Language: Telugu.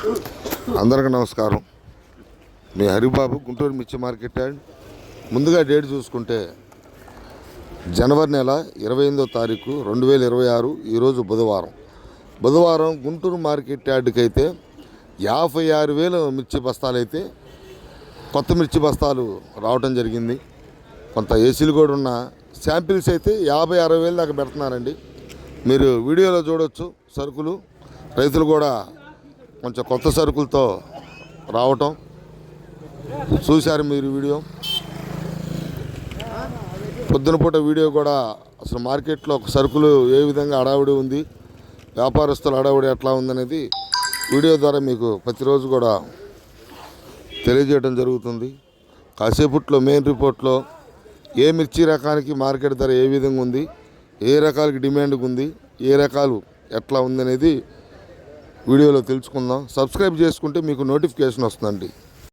అందరికీ నమస్కారం. మీ హరిబాబు, గుంటూరు మిర్చి మార్కెట్ యార్డ్. ముందుగా డేట్ చూసుకుంటే జనవరి నెల 28వ తారీఖు 2026, ఈరోజు బుధవారం గుంటూరు మార్కెట్ యార్డ్కి అయితే 56,000 మిర్చి బస్తాలు అయితే కొత్త మిర్చి బస్తాలు రావటం జరిగింది. కొంత ఏసీలు కూడా ఉన్న శాంపిల్స్ అయితే 50-60 దాకా పెడుతున్నారండి. మీరు వీడియోలో చూడవచ్చు. సరుకులు రైతులు కూడా కొంచెం కొత్త సరుకులతో రావటం చూశారు మీరు వీడియో. పొద్దున పూట వీడియో కూడా అసలు మార్కెట్లో సరుకులు ఏ విధంగా హడావుడి ఉంది, వ్యాపారస్తుల హడావుడి ఎట్లా ఉందనేది వీడియో ద్వారా మీకు ప్రతిరోజు కూడా తెలియజేయడం జరుగుతుంది. కాసేపట్లో మెయిన్ రిపోర్ట్లో ఏ మిర్చి రకానికి మార్కెట్ ధర ఏ విధంగా ఉంది, ఏ రకాలకి డిమాండ్ ఉంది, ఏ రకాలు ఎట్లా ఉందనేది వీడియోలో తెలుసుకుందాం. సబ్స్క్రైబ్ చేసుకుంటే మీకు నోటిఫికేషన్ వస్తుందండి.